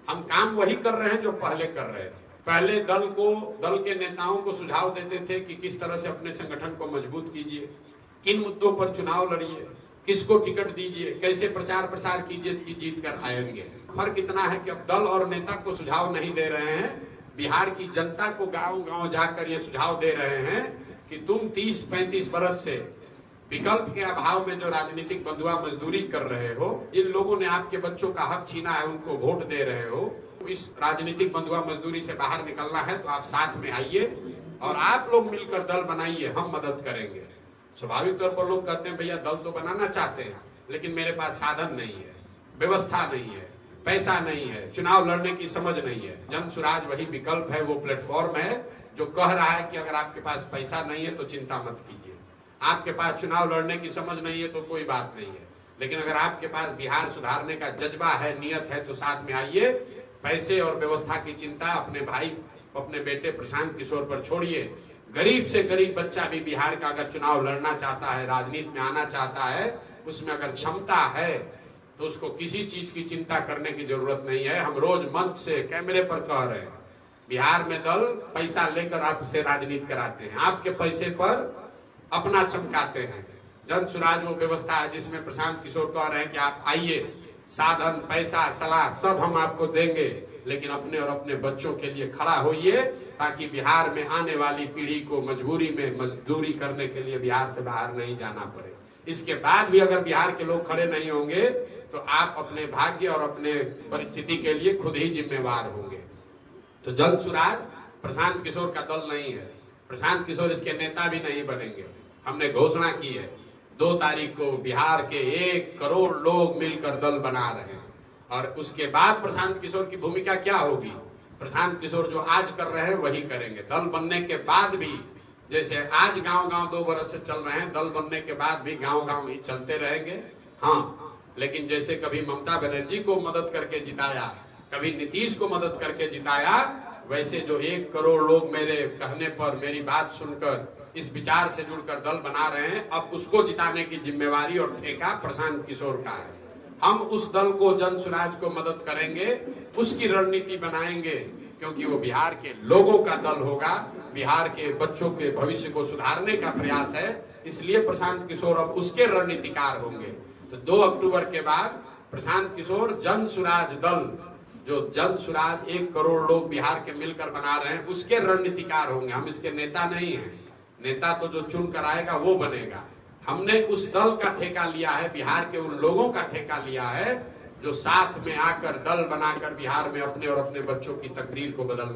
हम काम वही कर रहे हैं जो पहले कर रहे थे। पहले दल के नेताओं को सुझाव देते थे कि किस तरह से अपने संगठन को मजबूत कीजिए, किन मुद्दों पर चुनाव लड़िए, किसको टिकट दीजिए, कैसे प्रचार प्रसार कीजिए कि जीत कर आएंगे। फर्क इतना है कि अब दल और नेता को सुझाव नहीं दे रहे हैं, बिहार की जनता को गांव गांव जाकर ये सुझाव दे रहे हैं कि तुम 30-35 बरस से विकल्प के अभाव में जो राजनीतिक बंधुआ मजदूरी कर रहे हो, जिन लोगों ने आपके बच्चों का हक छीना है उनको वोट दे रहे हो, इस राजनीतिक बंधुआ मजदूरी से बाहर निकलना है तो आप साथ में आइए और आप लोग मिलकर दल बनाइए, हम मदद करेंगे। स्वाभाविक तौर पर लोग कहते हैं भैया दल तो बनाना चाहते हैं लेकिन मेरे पास साधन नहीं है, व्यवस्था नहीं है, पैसा नहीं है, चुनाव लड़ने की समझ नहीं है। जन सुराज वही विकल्प है, वो प्लेटफॉर्म है जो कह रहा है कि अगर आपके पास पैसा नहीं है तो चिंता मत कीजिए, आपके पास चुनाव लड़ने की समझ नहीं है तो कोई बात नहीं है, लेकिन अगर आपके पास बिहार सुधारने का जज्बा है, नियत है तो साथ में आइए। पैसे और व्यवस्था की चिंता अपने भाई, अपने बेटे प्रशांत किशोर पर छोड़िए। गरीब से गरीब बच्चा भी बिहार का अगर चुनाव लड़ना चाहता है, राजनीति में आना चाहता है, उसमें अगर क्षमता है तो उसको किसी चीज की चिंता करने की जरूरत नहीं है। हम रोज मंच से कैमरे पर कह रहे हैं बिहार में दल पैसा लेकर आपसे राजनीति कराते हैं, आपके पैसे पर अपना चमकाते हैं। जन सुराज वो व्यवस्था है जिसमें प्रशांत किशोर कह रहे हैं कि आप आइए, साधन, पैसा, सलाह सब हम आपको देंगे, लेकिन अपने और अपने बच्चों के लिए खड़ा होइए ताकि बिहार में आने वाली पीढ़ी को मजबूरी में मजदूरी करने के लिए बिहार से बाहर नहीं जाना पड़े। इसके बाद भी अगर बिहार के लोग खड़े नहीं होंगे तो आप अपने भाग्य और अपने परिस्थिति के लिए खुद ही जिम्मेवार होंगे। तो जन सुराज प्रशांत किशोर का दल नहीं है, प्रशांत किशोर इसके नेता भी नहीं बनेंगे। हमने घोषणा की है 2 तारीख को बिहार के 1 करोड़ लोग मिलकर दल बना रहे हैं और उसके बाद प्रशांत किशोर की भूमिका क्या होगी? प्रशांत किशोर जो आज कर रहे हैं वही करेंगे। दल बनने के बाद भी, जैसे आज गांव गांव 2 बरस से चल रहे हैं, दल बनने के बाद भी गांव गांव ही चलते रहेंगे। हाँ, लेकिन जैसे कभी ममता बनर्जी को मदद करके जिताया, कभी नीतीश को मदद करके जिताया, वैसे जो 1 करोड़ लोग मेरे कहने पर, मेरी बात सुनकर, इस विचार से जुड़कर दल बना रहे हैं, अब उसको जिताने की जिम्मेवारी और ठेका प्रशांत किशोर का है। हम उस दल को, जन सुराज को मदद करेंगे, उसकी रणनीति बनाएंगे, क्योंकि वो बिहार के लोगों का दल होगा, बिहार के बच्चों के भविष्य को सुधारने का प्रयास है, इसलिए प्रशांत किशोर अब उसके रणनीतिकार होंगे। तो 2 अक्टूबर के बाद प्रशांत किशोर जन सुराज दल, जो जन सुराज 1 करोड़ लोग बिहार के मिलकर बना रहे हैं, उसके रणनीतिकार होंगे। हम इसके नेता नहीं हैं, नेता तो जो चुन कर आएगा वो बनेगा। हमने उस दल का ठेका लिया है, बिहार के उन लोगों का ठेका लिया है जो साथ में आकर दल बनाकर बिहार में अपने और अपने बच्चों की तकदीर को बदल